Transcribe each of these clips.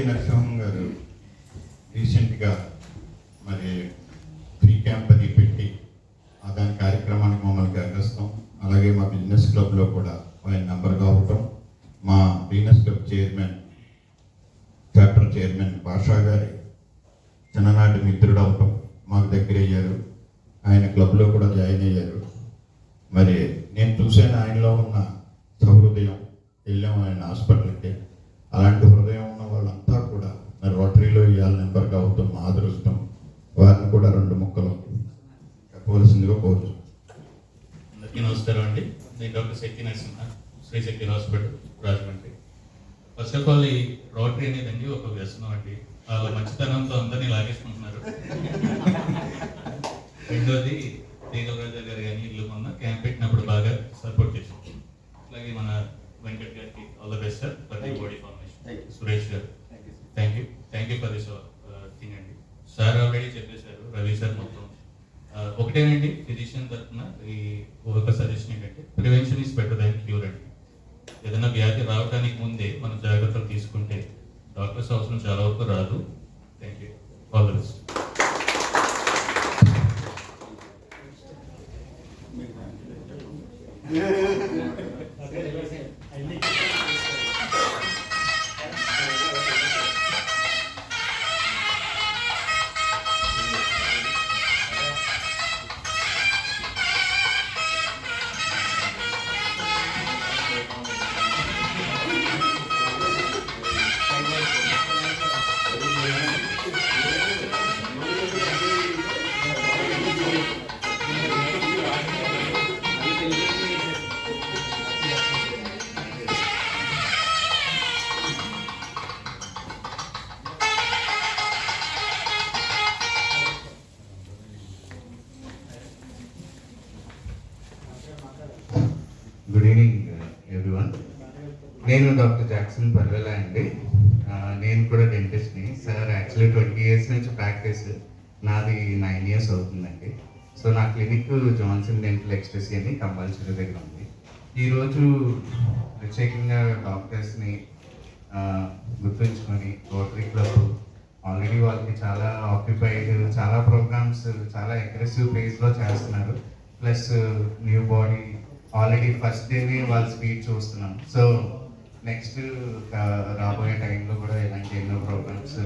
నరసింహం గారు రీసెంట్గా మరి ఫ్రీ క్యాంప్ అది పెట్టి దాని కార్యక్రమానికి మమ్మల్ని గర్విస్తాం. అలాగే మా బిజినెస్ క్లబ్లో కూడా ఆయన నంబర్ కావటం, మా business club chairman chapter chairman భాషా గారి చిన్ననాటి మిత్రుడు అవటం, మాకు దగ్గర అయ్యారు. ఆయన క్లబ్లో కూడా జాయిన్ అయ్యారు. మరి నేను చూశాను ఆయనలో ఉన్న సహృదయం. వెళ్ళాము ఆయన హాస్పిటల్కి. అలాంటి హృదయం ఉన్న వాళ్ళంతా కూడా మరి రోటరీలో ఇవాళ నెంబర్ కావటం మా అదృష్టం. వారిని కూడా 2 ముక్కలు చెప్పవలసిందిగా కోరుచు. అందరికీ నమస్కారం అండి. నేను doctor Shakti Narasimha, Sri Shakti hospital, Rajahmundry. First of all, ఈ రోటరీ అనేదండి ఒక వ్యసనం అండి. వాళ్ళ మంచితనంతో అందరినీ లాగేసుకుంటున్నారు. రెండోది, దేవరాజా గారు కానీ ఇల్లు మొన్న క్యాంప్ పెట్టినప్పుడు బాగా సపోర్ట్ చేశారు. అలాగే మన వెంకట్ గారికి all the best sir for the body formation. Suresh గారు thank you for this thing అండి. సార్ ఆల్రెడీ చెప్పేశారు, రవి సార్ మొత్తం ఒకటేనండి. ఫిజిషియన్ తరఫున ఈ ఒక సజెషన్ ఏంటంటే, prevention is better than cure అండి. ఏదైనా వ్యాధి రావడానికి ముందే మనం జాగ్రత్తలు తీసుకుంటే డాక్టర్స్ అవసరం చాలా వరకు రాదు. Thank you, all the best. Good evening everyone. నేను డాక్టర్ జాక్సన్ పర్వేలా అండి. నేను కూడా డెంటిస్ట్ని. సార్ యాక్చువల్లీ 20 years నుంచి ప్రాక్టీస్, నాది 9 years అవుతుందండి. సో నా క్లినిక్ జాన్సన్ డెంటల్ ఎక్స్టెసీ అని కంపల్సరీ దగ్గర ఉంది. ఈరోజు ప్రత్యేకంగా డాక్టర్స్ని గుర్తుంచుకొని రోటరీ క్లబ్ ఆల్రెడీ వాళ్ళకి చాలా ఆక్యుపైడ్, చాలా ప్రోగ్రామ్స్ చాలా అగ్రెసివ్ ఫేజ్లో చేస్తున్నారు. Plus new body already first డేనే వాళ్ళ స్పీడ్ చూస్తున్నాం. సో నెక్స్ట్ రాబోయే టైంలో కూడా ఇలాంటి ఎన్నో ప్రోగ్రామ్స్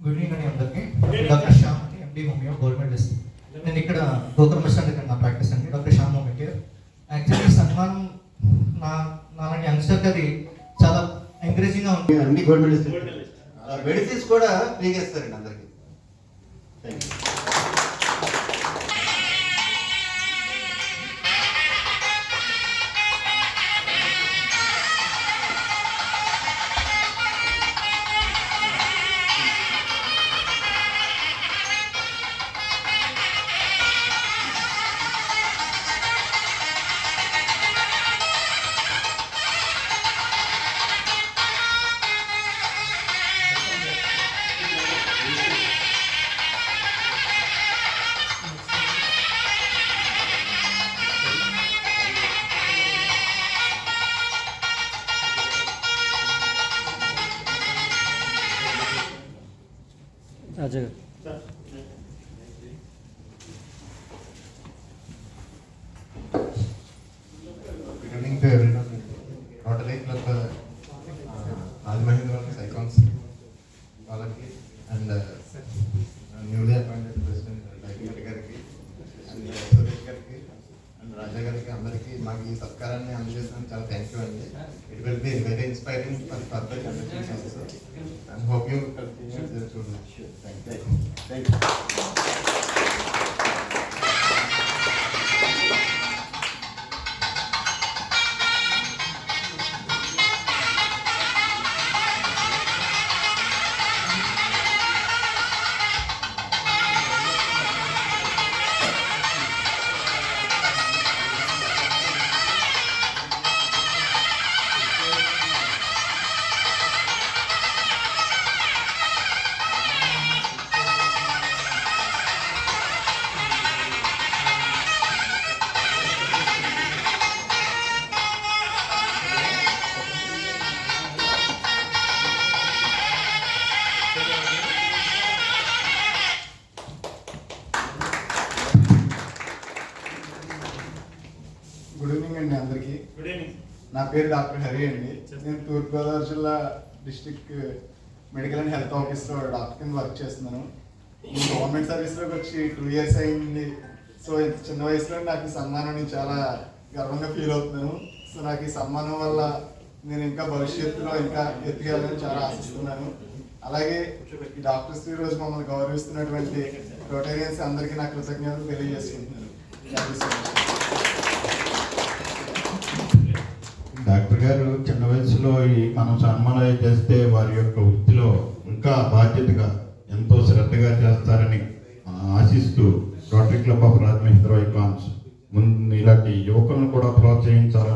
గుడ్ ఈవినింగ్ అండి అందరికీ. డాక్టర్ శ్యామ్ అండి, ఎండి హోమియో, గవర్నమెంట్ డిస్ట్రిక్ట్. నేను ఇక్కడ గోకులమిషన్ దగ్గర నా ప్రాక్టీస్ అండి. Doctor Shyam homeo care. Actually సన్మానం నాలాంటి యంగ్స్టర్కి అది చాలా ఎంకరేజింగ్గా ఉంది. అన్ని గవర్నమెంట్ డిస్ట్రిక్ట్ మెడిసిన్స్ కూడా ఫ్రీగా ఇస్తారండి అందరికీ. Thank you. Ajay good evening to everyone. Rotary Club Rajamahendra సైకాన్స్ వాళ్ళకి అండ్ న్యూలీ అపాయింటెడ్ ప్రెసిడెంట్ లైక్ గారికి అండ్ సురేష్ గారికి అండ్ రాజా గారికి అందరికీ మాకు ఈ సత్కారాన్ని అందజేసినందుకు చాలా థ్యాంక్ యూ అండి. It will be very inspiring for further generations. And hope you continue the children. Thank you. Thank you. Good evening అండి అందరికీ. నా పేరు డాక్టర్ హరి అండి. నేను తూర్పుగోదావరి జిల్లా డిస్ట్రిక్ట్ మెడికల్ అండ్ హెల్త్ ఆఫీస్లో డాక్టర్ కింద వర్క్ చేస్తున్నాను. నేను గవర్నమెంట్ సర్వీస్లోకి వచ్చి 2 years అయింది. సో ఇంత చిన్న వయసులో నాకు ఈ సన్మానం చాలా గర్వంగా ఫీల్ అవుతున్నాను. సో నాకు ఈ సన్మానం వల్ల నేను ఇంకా భవిష్యత్తులో ఇంకా ఎత్తుకెళ్ళాలని చాలా ఆశిస్తున్నాను. అలాగే ఈ డాక్టర్స్ ఈ రోజు మమ్మల్ని గౌరవిస్తున్నటువంటి రోటేరియన్స్ అందరికీ నా కృతజ్ఞతలు తెలియజేసుకుంటున్నాను. Thank you so much. Doctor గారు చిన్న వయసులో ఈ మనం సన్మానం చేస్తే వారి యొక్క వృత్తిలో ఇంకా బాధ్యతగా ఎంతో శ్రద్ధగా చేస్తారని ఆశిస్తూ రోటరీ క్లబ్ ఆఫ్ రాజమహేంద్రరావు కాన్స్ ముందు ఇలాంటి యువకులను కూడా ప్రోత్సహించాలని